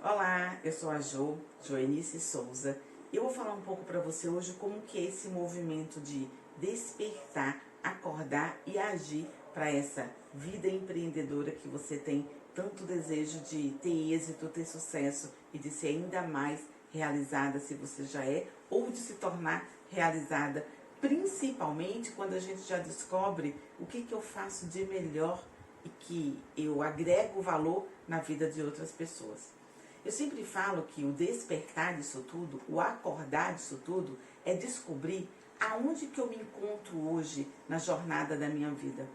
Olá, eu sou a Joenice Souza, e eu vou falar um pouco para você hoje como que é esse movimento de despertar, acordar e agir para essa vida empreendedora que você tem tanto desejo de ter êxito, ter sucesso e de ser ainda mais realizada se você já é, ou de se tornar realizada, principalmente quando a gente já descobre o que eu faço de melhor e que eu agrego valor na vida de outras pessoas. Eu sempre falo que o despertar disso tudo, o acordar disso tudo, é descobrir aonde que eu me encontro hoje na jornada da minha vida.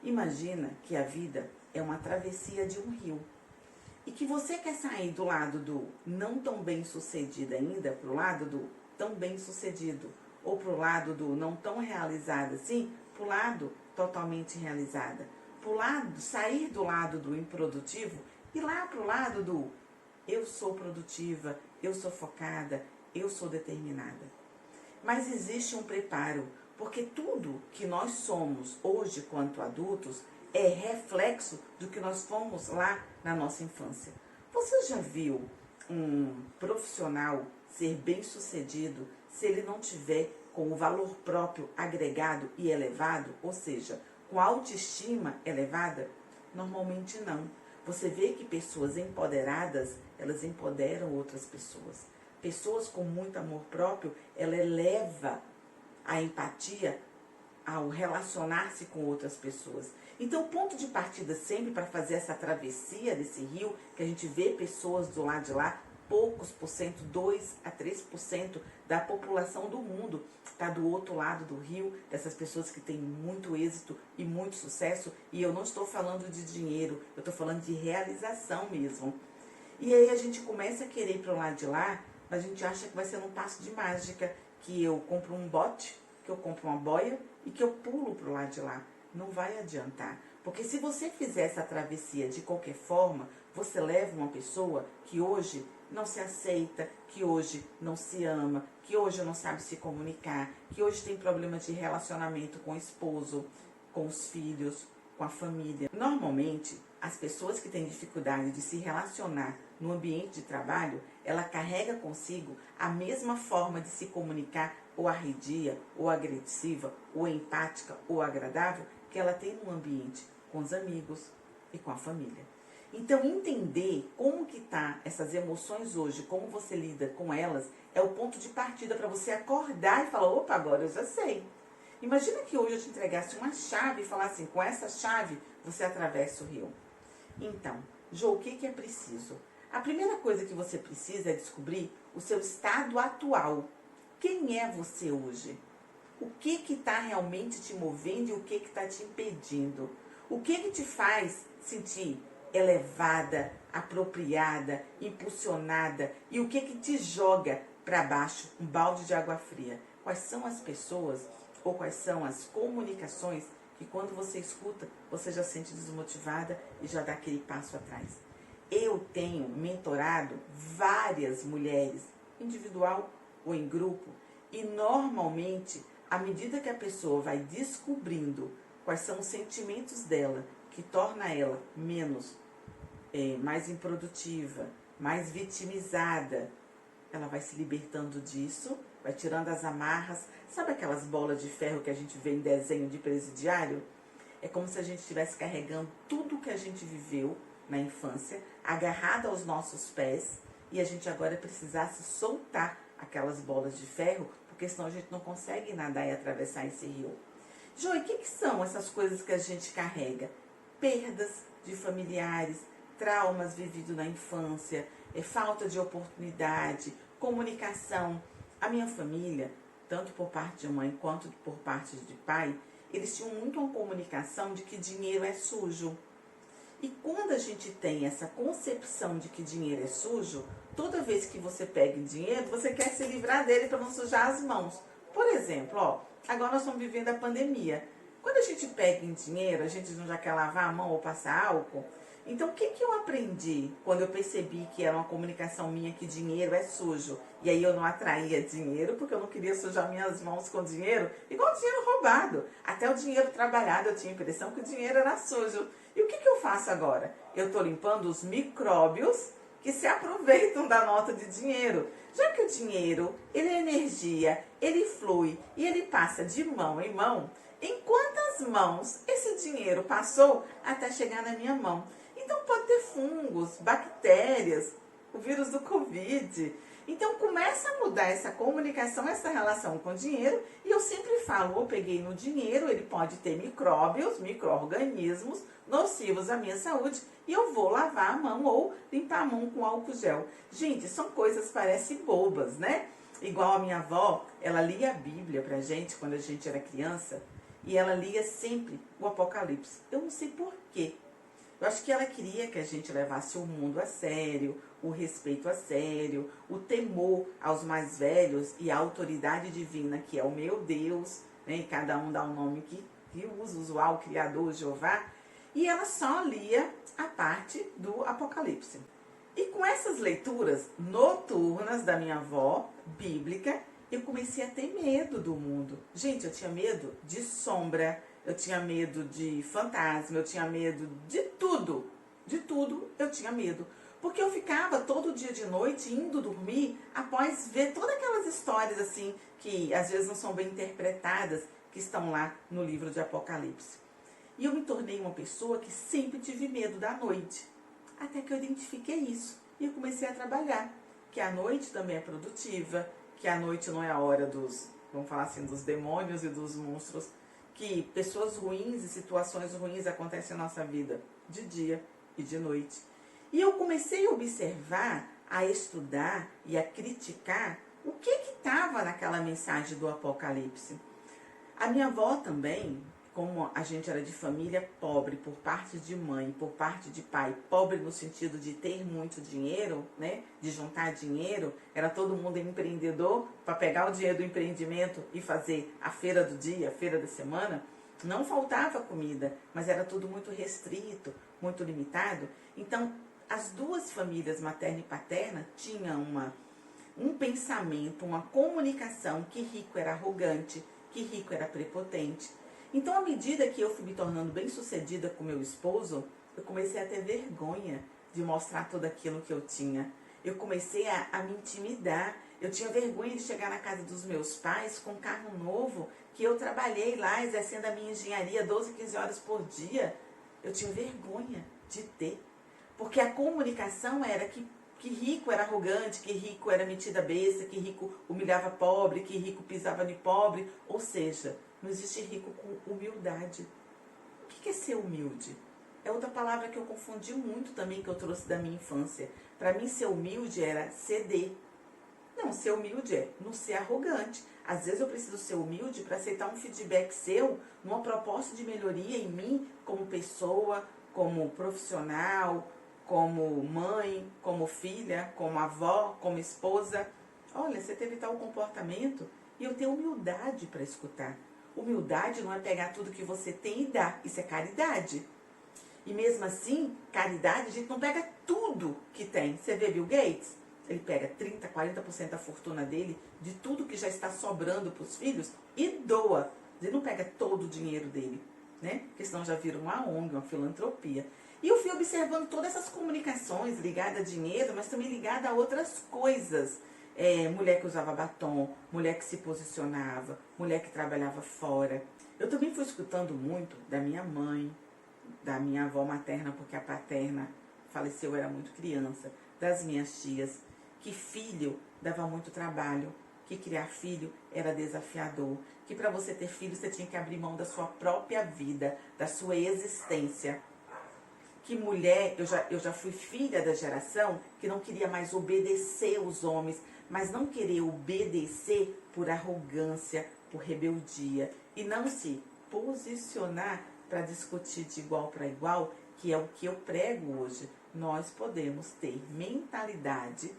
Imagina que a vida é uma travessia de um rio e que você quer sair do lado do não tão bem sucedido ainda para o lado do tão bem sucedido, ou para o lado do não tão realizada assim, para o lado totalmente realizada, sair do lado do improdutivo e lá para o lado do eu sou produtiva, eu sou focada, eu sou determinada. Mas existe um preparo, porque tudo que nós somos hoje quanto adultos é reflexo do que nós fomos lá na nossa infância. Você já viu um profissional ser bem-sucedido se ele não tiver com o valor próprio agregado e elevado, ou seja, com a autoestima elevada? Normalmente não. Você vê que pessoas empoderadas, elas empoderam outras pessoas. Pessoas com muito amor próprio, ela eleva a empatia ao relacionar-se com outras pessoas. Então, o ponto de partida sempre para fazer essa travessia desse rio, que a gente vê pessoas do lado de lá, poucos por cento, 2 a 3% da população do mundo está do outro lado do rio, dessas pessoas que têm muito êxito e muito sucesso, e eu não estou falando de dinheiro, eu estou falando de realização mesmo. E aí a gente começa a querer ir para o lado de lá, mas a gente acha que vai ser num passo de mágica, que eu compro um bote, que eu compro uma boia e que eu pulo para o lado de lá. Não vai adiantar, porque se você fizer essa travessia de qualquer forma, você leva uma pessoa que hoje não se aceita, que hoje não se ama, que hoje não sabe se comunicar, que hoje tem problemas de relacionamento com o esposo, com os filhos, com a família. Normalmente, as pessoas que têm dificuldade de se relacionar no ambiente de trabalho, ela carrega consigo a mesma forma de se comunicar, ou arredia, ou agressiva, ou empática, ou agradável, que ela tem no ambiente com os amigos e com a família. Então, entender como que tá essas emoções hoje, como você lida com elas, é o ponto de partida para você acordar e falar, opa, agora eu já sei. Imagina que hoje eu te entregasse uma chave e falasse assim, com essa chave você atravessa o rio. Então, Jô, o que é preciso? A primeira coisa que você precisa é descobrir o seu estado atual. Quem é você hoje? O que está realmente te movendo e o que está te impedindo? O que te faz sentir elevada, apropriada, impulsionada? E o que te joga para baixo, um balde de água fria? Quais são as pessoas ou quais são as comunicações que quando você escuta, você já sente desmotivada e já dá aquele passo atrás? Eu tenho mentorado várias mulheres, individual ou em grupo, e normalmente, à medida que a pessoa vai descobrindo quais são os sentimentos dela, que torna ela mais improdutiva, mais vitimizada, ela vai se libertando disso, vai tirando as amarras. Sabe aquelas bolas de ferro que a gente vê em desenho de presidiário? É como se a gente estivesse carregando tudo que a gente viveu na infância, agarrado aos nossos pés, e a gente agora precisasse soltar aquelas bolas de ferro, porque senão a gente não consegue nadar e atravessar esse rio. Joy, o que são essas coisas que a gente carrega? Perdas de familiares, traumas vividos na infância, falta de oportunidade, comunicação. A minha família, tanto por parte de mãe quanto por parte de pai, eles tinham muito uma comunicação de que dinheiro é sujo. E quando a gente tem essa concepção de que dinheiro é sujo, toda vez que você pega dinheiro, você quer se livrar dele para não sujar as mãos. Por exemplo, agora nós estamos vivendo a pandemia. Quando a gente pega em dinheiro, a gente não já quer lavar a mão ou passar álcool. Então, o que eu aprendi quando eu percebi que era uma comunicação minha que dinheiro é sujo? E aí eu não atraía dinheiro porque eu não queria sujar minhas mãos com dinheiro, igual dinheiro roubado. Até o dinheiro trabalhado eu tinha a impressão que o dinheiro era sujo. E o que eu faço agora? Eu estou limpando os micróbios que se aproveitam da nota de dinheiro. Já que o dinheiro, ele é energia, ele flui e ele passa de mão em mão, em quantas mãos esse dinheiro passou até chegar na minha mão? Então pode ter fungos, bactérias, o vírus do Covid. Então começa a mudar essa comunicação, essa relação com o dinheiro. E eu sempre falo, eu peguei no dinheiro, ele pode ter micróbios, micro-organismos nocivos à minha saúde. E eu vou lavar a mão ou limpar a mão com álcool gel. Gente, são coisas que parecem bobas, né? Igual a minha avó, ela lia a Bíblia pra gente quando a gente era criança. E ela lia sempre o Apocalipse. Eu não sei por quê. Eu acho que ela queria que a gente levasse o mundo a sério, o respeito a sério, o temor aos mais velhos e a autoridade divina, que é o meu Deus, né? E cada um dá um nome que usa, usual, Criador, Jeová. E ela só lia a parte do Apocalipse. E com essas leituras noturnas da minha avó, bíblica, eu comecei a ter medo do mundo. Gente, eu tinha medo de sombra, eu tinha medo de fantasma, eu tinha medo de tudo. De tudo eu tinha medo. Porque eu ficava todo dia de noite indo dormir após ver todas aquelas histórias assim, que às vezes não são bem interpretadas, que estão lá no livro de Apocalipse. E eu me tornei uma pessoa que sempre tive medo da noite. Até que eu identifiquei isso. E eu comecei a trabalhar. Que a noite também é produtiva, que a noite não é a hora dos, vamos falar assim, dos demônios e dos monstros, que pessoas ruins e situações ruins acontecem na nossa vida de dia e de noite. E eu comecei a observar, a estudar e a criticar o que estava naquela mensagem do Apocalipse. A minha avó também, como a gente era de família pobre por parte de mãe, por parte de pai, pobre no sentido de ter muito dinheiro, né, de juntar dinheiro, era todo mundo empreendedor para pegar o dinheiro do empreendimento e fazer a feira do dia, a feira da semana. Não faltava comida, mas era tudo muito restrito, muito limitado. Então, as duas famílias, materna e paterna, tinham um pensamento, uma comunicação que rico era arrogante, que rico era prepotente. Então, à medida que eu fui me tornando bem-sucedida com meu esposo, eu comecei a ter vergonha de mostrar tudo aquilo que eu tinha. Eu comecei a me intimidar. Eu tinha vergonha de chegar na casa dos meus pais com um carro novo, que eu trabalhei lá exercendo a minha engenharia 12, 15 horas por dia. Eu tinha vergonha de ter. Porque a comunicação era que rico era arrogante, que rico era metida besta, que rico humilhava pobre, que rico pisava no pobre. Ou seja, não existe rico com humildade. O que é ser humilde? É outra palavra que eu confundi muito também, que eu trouxe da minha infância. Para mim, ser humilde era ceder. Não, ser humilde é não ser arrogante. Às vezes eu preciso ser humilde para aceitar um feedback seu, numa proposta de melhoria em mim, como pessoa, como profissional, como mãe, como filha, como avó, como esposa. Olha, você teve tal comportamento e eu tenho humildade para escutar. Humildade não é pegar tudo que você tem e dar. Isso é caridade. E mesmo assim, caridade, a gente não pega tudo que tem. Você vê Bill Gates? Ele pega 30%, 40% da fortuna dele, de tudo que já está sobrando para os filhos, e doa. Ele não pega todo o dinheiro dele, né? Porque senão já vira uma ONG, uma filantropia. E eu fui observando todas essas comunicações ligadas a dinheiro, mas também ligadas a outras coisas. Mulher que usava batom, mulher que se posicionava, mulher que trabalhava fora. Eu também fui escutando muito da minha mãe, da minha avó materna, porque a paterna faleceu, eu era muito criança, das minhas tias, que filho dava muito trabalho, que criar filho era desafiador, que para você ter filho você tinha que abrir mão da sua própria vida, da sua existência. Que mulher, eu já fui filha da geração que não queria mais obedecer os homens, mas não querer obedecer por arrogância, por rebeldia, e não se posicionar para discutir de igual para igual, que é o que eu prego hoje. Nós podemos ter mentalidade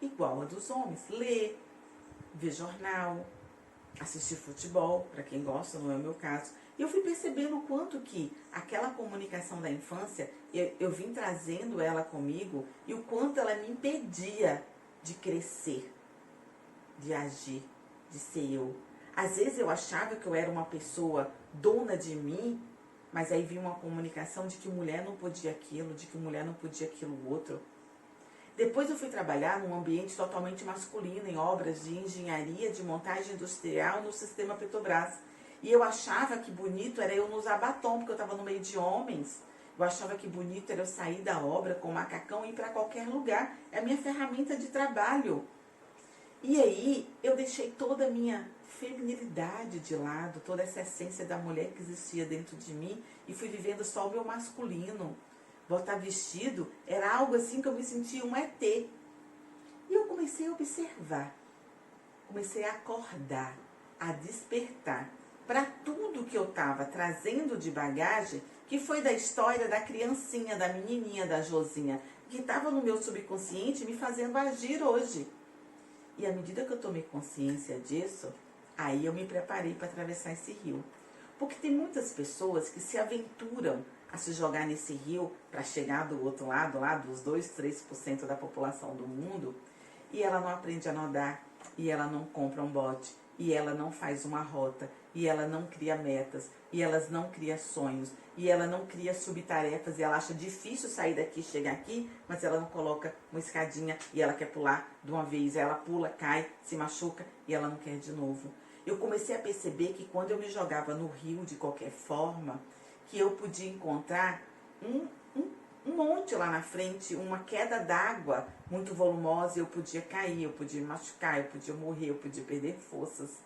igual a dos homens. Ler, ver jornal, assistir futebol, para quem gosta, não é o meu caso. E eu fui percebendo o quanto que aquela comunicação da infância, eu vim trazendo ela comigo, e o quanto ela me impedia de crescer, de agir, de ser eu. Às vezes eu achava que eu era uma pessoa dona de mim, mas aí vinha uma comunicação de que mulher não podia aquilo, de que mulher não podia aquilo outro. Depois eu fui trabalhar num ambiente totalmente masculino, em obras de engenharia, de montagem industrial no sistema Petrobras. E eu achava que bonito era eu não usar batom, porque eu estava no meio de homens. Eu achava que bonito era eu sair da obra com macacão e ir para qualquer lugar. É a minha ferramenta de trabalho. E aí eu deixei toda a minha feminilidade de lado, toda essa essência da mulher que existia dentro de mim e fui vivendo só o meu masculino. Botar vestido era algo assim que eu me sentia um ET. E eu comecei a observar, comecei a acordar, a despertar para tudo que eu estava trazendo de bagagem, que foi da história da criancinha, da menininha, da Josinha, que estava no meu subconsciente me fazendo agir hoje. E à medida que eu tomei consciência disso, aí eu me preparei para atravessar esse rio. Porque tem muitas pessoas que se aventuram a se jogar nesse rio para chegar do outro lado, lá dos 2, 3% da população do mundo, e ela não aprende a nadar, e ela não compra um bote, e ela não faz uma rota, e ela não cria metas, e ela não cria sonhos, e ela não cria subtarefas, e ela acha difícil sair daqui, chegar aqui, mas ela não coloca uma escadinha, e ela quer pular de uma vez, ela pula, cai, se machuca, e ela não quer de novo. Eu comecei a perceber que quando eu me jogava no rio de qualquer forma, que eu podia encontrar um monte lá na frente, uma queda d'água muito volumosa, eu podia cair, eu podia me machucar, eu podia morrer, eu podia perder forças.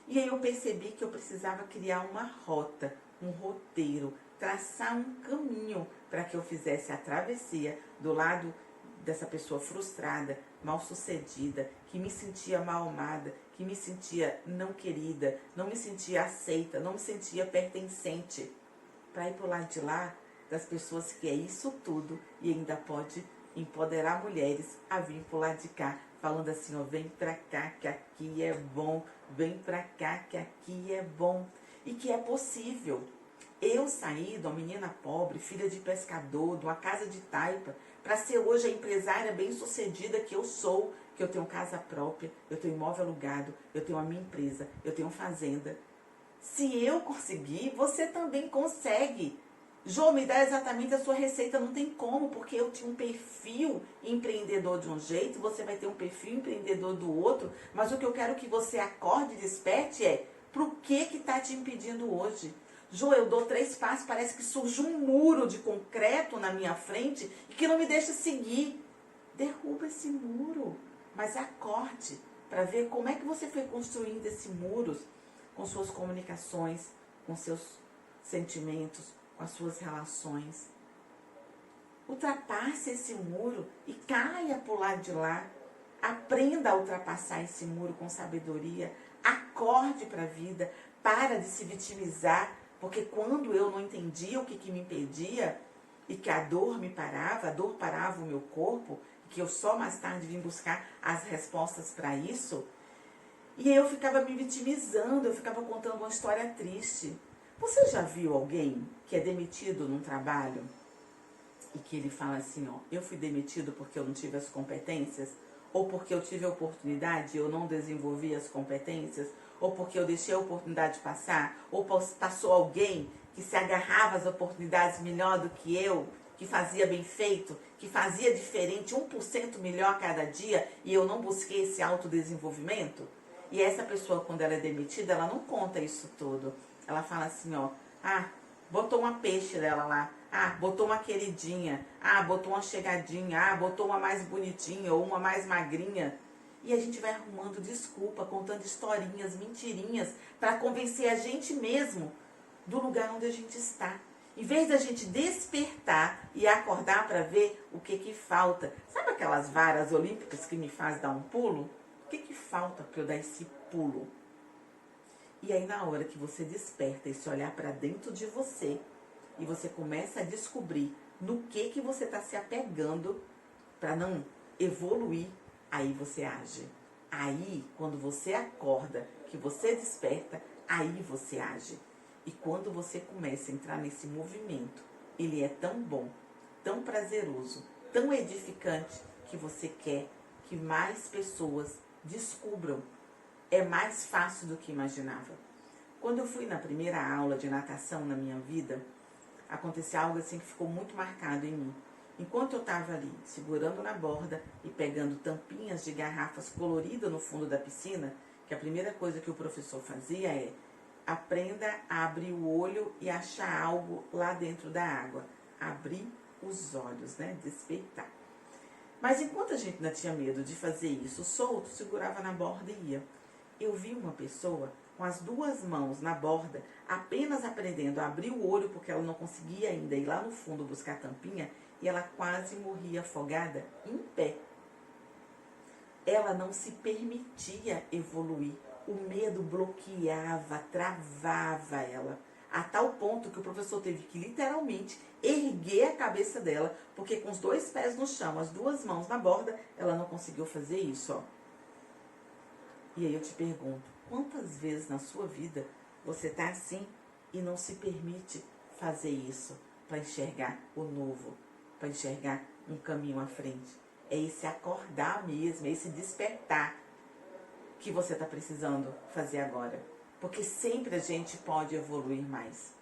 E aí eu percebi que eu precisava criar uma rota, um roteiro, traçar um caminho para que eu fizesse a travessia do lado dessa pessoa frustrada, mal sucedida, que me sentia mal amada, que me sentia não querida, não me sentia aceita, não me sentia pertencente, para ir para o lado de lá das pessoas que é isso tudo e ainda pode empoderar mulheres a vir para o lado de cá, falando assim, ó, vem para cá que aqui é bom, vem para cá que aqui é bom, e que é possível. Eu saí de uma menina pobre, filha de pescador, de uma casa de taipa, para ser hoje a empresária bem-sucedida que eu sou, que eu tenho casa própria, eu tenho imóvel alugado, eu tenho a minha empresa, eu tenho fazenda. Se eu conseguir, você também consegue. Jô, me dá exatamente a sua receita, não tem como, porque eu tinha um perfil empreendedor de um jeito, você vai ter um perfil empreendedor do outro, mas o que eu quero que você acorde e desperte é, pro que está te impedindo hoje? Jô, eu dou 3 passos, parece que surge um muro de concreto na minha frente e que não me deixa seguir. Derruba esse muro, mas acorde para ver como é que você foi construindo esse muro com suas comunicações, com seus sentimentos, com as suas relações. Ultrapasse esse muro e caia para o lado de lá. Aprenda a ultrapassar esse muro com sabedoria. Acorde para a vida. Para de se vitimizar. Porque quando eu não entendia o que me impedia e que a dor me parava, a dor parava o meu corpo, que eu só mais tarde vim buscar as respostas para isso, e eu ficava me vitimizando, eu ficava contando uma história triste. Você já viu alguém que é demitido num trabalho e que ele fala assim, ó, eu fui demitido porque eu não tive as competências, ou porque eu tive a oportunidade e eu não desenvolvi as competências, ou porque eu deixei a oportunidade passar, ou passou alguém que se agarrava às oportunidades melhor do que eu, que fazia bem feito, que fazia diferente, 1% melhor a cada dia, e eu não busquei esse autodesenvolvimento? E essa pessoa, quando ela é demitida, ela não conta isso tudo. Ela fala assim, ó, botou uma peixe dela lá, botou uma queridinha, botou uma chegadinha, botou uma mais bonitinha ou uma mais magrinha. E a gente vai arrumando desculpa, contando historinhas, mentirinhas, para convencer a gente mesmo do lugar onde a gente está. Em vez da gente despertar e acordar para ver o que falta. Sabe aquelas varas olímpicas que me faz dar um pulo? O que falta para eu dar esse pulo? E aí na hora que você desperta esse olhar para dentro de você e você começa a descobrir no que você está se apegando para não evoluir, aí você age. Aí, quando você acorda, que você desperta, aí você age. E quando você começa a entrar nesse movimento, ele é tão bom, tão prazeroso, tão edificante, que você quer que mais pessoas descubram. É mais fácil do que imaginava. Quando eu fui na primeira aula de natação na minha vida, aconteceu algo assim que ficou muito marcado em mim. Enquanto eu estava ali segurando na borda e pegando tampinhas de garrafas coloridas no fundo da piscina, que a primeira coisa que o professor fazia é: aprenda a abrir o olho e achar algo lá dentro da água. Abrir os olhos, né? Despertar. Mas enquanto a gente ainda tinha medo de fazer isso solto, segurava na borda e ia. Eu vi uma pessoa com as duas mãos na borda, apenas aprendendo a abrir o olho, porque ela não conseguia ainda ir lá no fundo buscar a tampinha, e ela quase morria afogada em pé. Ela não se permitia evoluir. O medo bloqueava, travava ela. A tal ponto que o professor teve que literalmente erguer a cabeça dela, porque com os dois pés no chão, as duas mãos na borda, ela não conseguiu fazer isso, ó. E aí eu te pergunto, quantas vezes na sua vida você tá assim e não se permite fazer isso para enxergar o novo, para enxergar um caminho à frente? É esse acordar mesmo, é esse despertar que você está precisando fazer agora. Porque sempre a gente pode evoluir mais.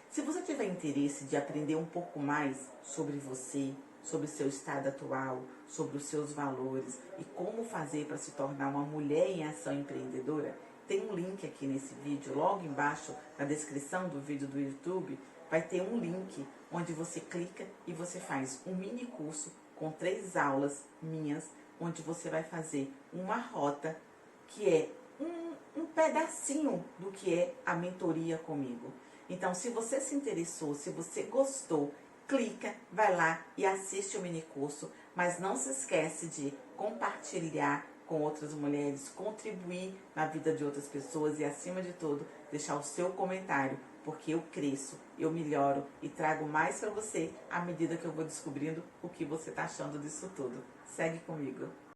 Se você tiver interesse de aprender um pouco mais sobre você, sobre o seu estado atual, sobre os seus valores e como fazer para se tornar uma mulher em ação empreendedora, tem um link aqui nesse vídeo, logo embaixo na descrição do vídeo do YouTube, vai ter um link onde você clica e você faz um mini curso com 3 aulas minhas, onde você vai fazer uma rota que é um pedacinho do que é a mentoria comigo. Então, se você se interessou, se você gostou, clica, vai lá e assiste o mini curso, mas não se esquece de compartilhar com outras mulheres, contribuir na vida de outras pessoas e, acima de tudo, deixar o seu comentário, porque eu cresço, eu melhoro e trago mais para você à medida que eu vou descobrindo o que você está achando disso tudo. Segue comigo.